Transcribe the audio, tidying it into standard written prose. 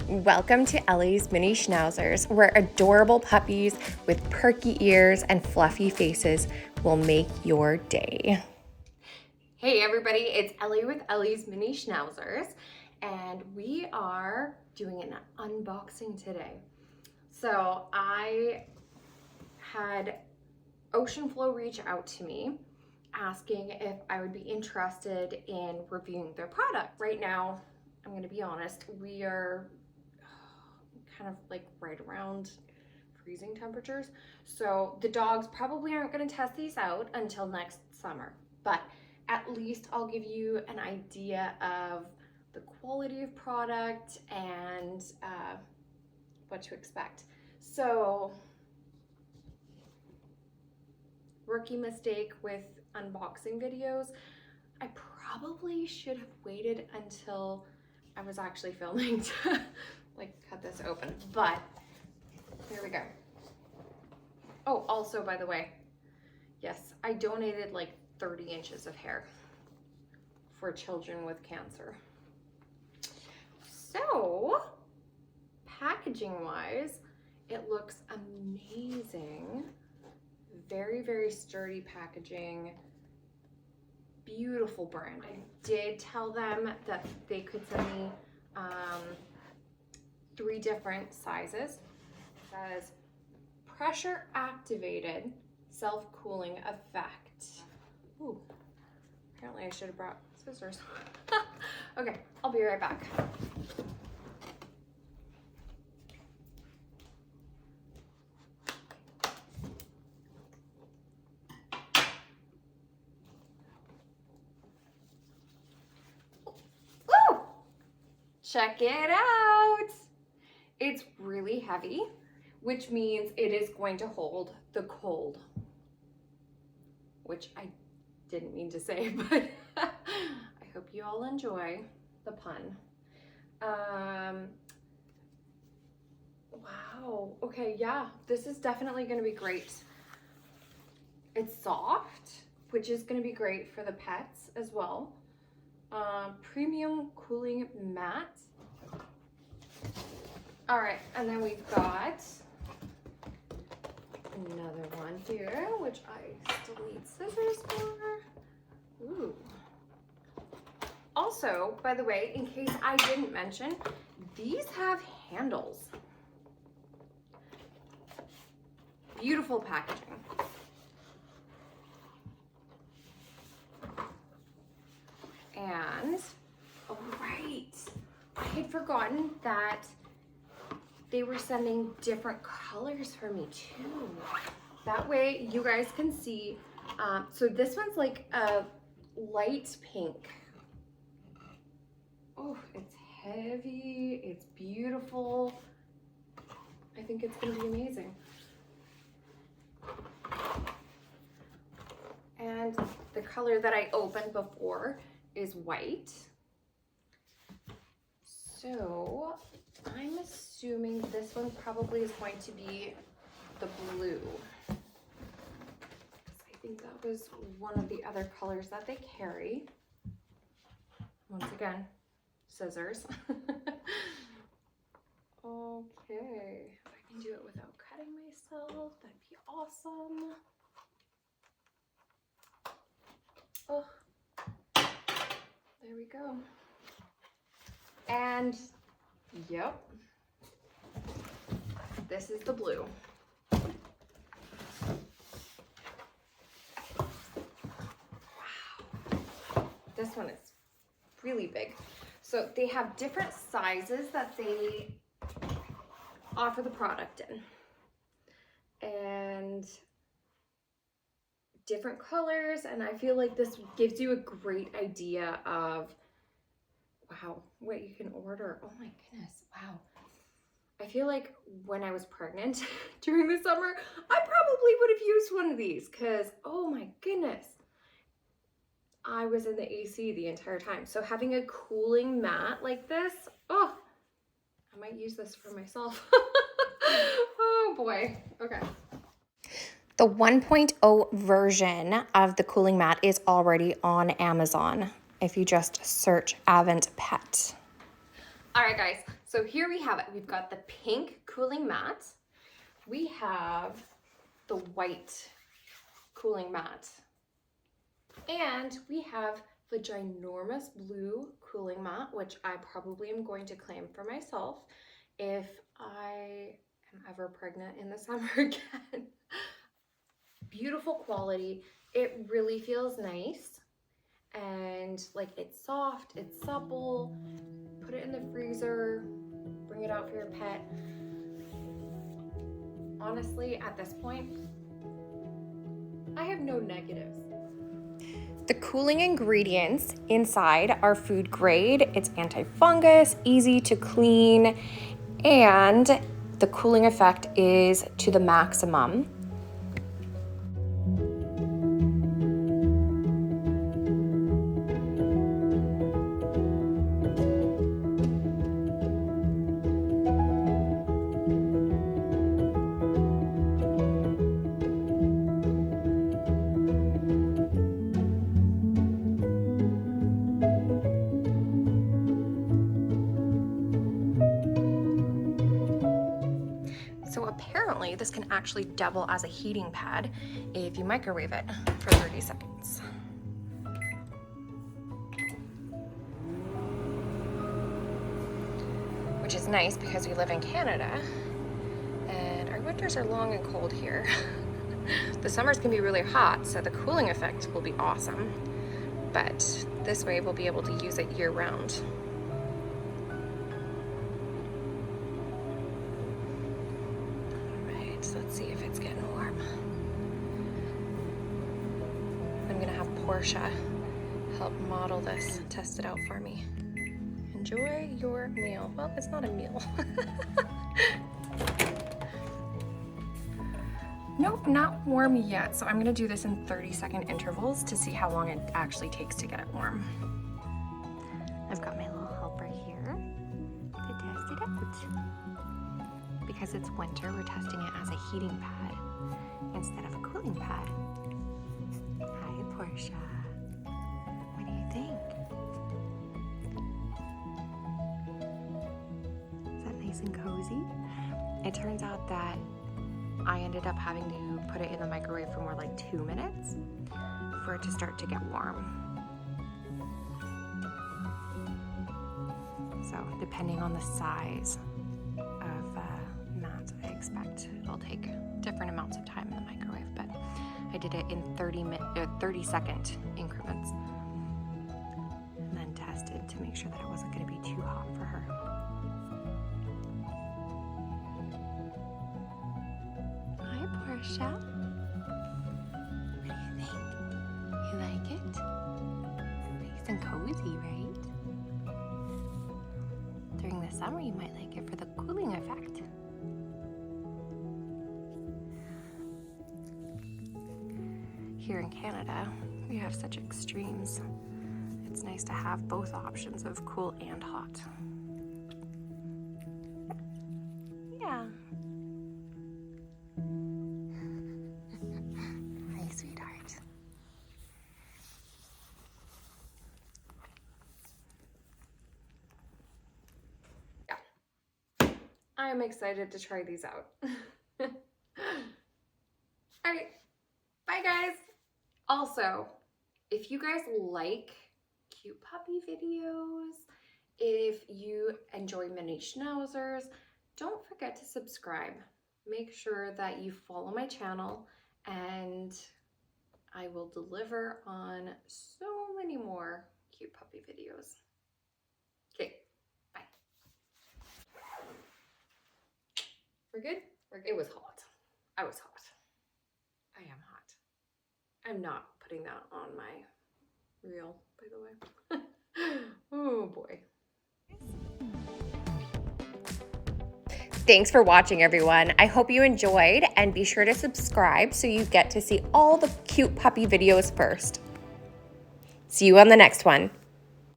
Welcome to Ellie's Mini Schnauzers, where adorable puppies with perky ears and fluffy faces will make your day. Hey everybody, it's Ellie with Ellie's Mini Schnauzers, and we are doing an unboxing today. So I had Ocean Flow reach out to me asking if I would be interested in reviewing their product. Right now, I'm gonna be honest, we are kind of like right around freezing temperatures. So the dogs probably aren't gonna test these out until next summer, but at least I'll give you an idea of the quality of product and what to expect. So, rookie mistake with unboxing videos. I probably should have waited until I was actually filming to like cut this open, but here we go. Oh, also by the way, yes, I donated like 30 inches of hair for children with cancer. So, packaging wise, it looks amazing. Very, very sturdy packaging. Beautiful brand. I did tell them that they could send me 3 different sizes. It says pressure activated self-cooling effect. Ooh, apparently I should have brought scissors. Okay, I'll be right back. Ooh, check it out. It's really heavy, which means it is going to hold the cold, which I didn't mean to say, but I hope you all enjoy the pun. Wow, okay, yeah, this is definitely gonna be great. It's soft, which is gonna be great for the pets as well. Premium cooling mat. All right, and then we've got another one here, which I still need scissors for. Ooh. Also, by the way, in case I didn't mention, these have handles. Beautiful packaging. And, oh right, I had forgotten that they were sending different colors for me too. That way you guys can see. So this one's like a light pink. Oh, it's heavy, it's beautiful. I think it's gonna be amazing. And the color that I opened before is white. So I'm assuming this one probably is going to be the blue. I think that was one of the other colors that they carry. Once again, scissors. Okay, if I can do it without cutting myself, that'd be awesome. Oh, there we go. And yep, this is the blue. Wow, this one is really big. So they have different sizes that they offer the product in, and different colors, and I feel like this gives you a great idea of wow, what you can order. Oh my goodness, wow. I feel like when I was pregnant during the summer, I probably would have used one of these because, oh my goodness, I was in the AC the entire time. So having a cooling mat like this, oh, I might use this for myself. Oh boy, okay. The 1.0 version of the cooling mat is already on Amazon if you just search AVANTPET. All right, guys, So here we have it. We've got the pink cooling mat. We have the white cooling mat. And we have the ginormous blue cooling mat, which I probably am going to claim for myself if I am ever pregnant in the summer again. Beautiful quality. It really feels nice. And like, it's soft, it's supple. Put it in the freezer, bring it out for your pet. Honestly, at this point, I have no negatives. The cooling ingredients inside are food grade. It's anti-fungus, easy to clean, and the cooling effect is to the maximum. So apparently this can actually double as a heating pad if you microwave it for 30 seconds. Which is nice because we live in Canada and our winters are long and cold here. The summers can be really hot, so the cooling effect will be awesome. But this way we'll be able to use it year round. Let's see if it's getting warm. I'm gonna have Porsche help model this, test it out for me. Enjoy your meal. Well, it's not a meal. Nope, not warm yet. So I'm gonna do this in 30-second intervals to see how long it actually takes to get it warm. I've got my little helper here to test it out. Because it's winter, we're testing it as a heating pad instead of a cooling pad. Hi, Porsche. What do you think? Is that nice and cozy? It turns out that I ended up having to put it in the microwave for more like 2 minutes for it to start to get warm. So depending on the size of mat, I expect it'll take different amounts of time in the microwave, but I did it in 30-second increments and then tested to make sure that it wasn't going to be too hot for her. Hi, Porsche. What do you think? You like it? Nice and cozy, right? During the summer, you might like it for the cooling effect. Here in Canada, we have such extremes. It's nice to have both options of cool and hot. Yeah. Hi, sweetheart. Yeah. I'm excited to try these out. All right. Bye, guys. Also, if you guys like cute puppy videos, if you enjoy mini schnauzers, don't forget to subscribe. Make sure that you follow my channel and I will deliver on so many more cute puppy videos. Okay, bye. We're good? It was hot. I was hot. I am hot. I'm not putting that on my reel, by the way. Oh boy. Thanks for watching, everyone. I hope you enjoyed, and be sure to subscribe so you get to see all the cute puppy videos first. See you on the next one.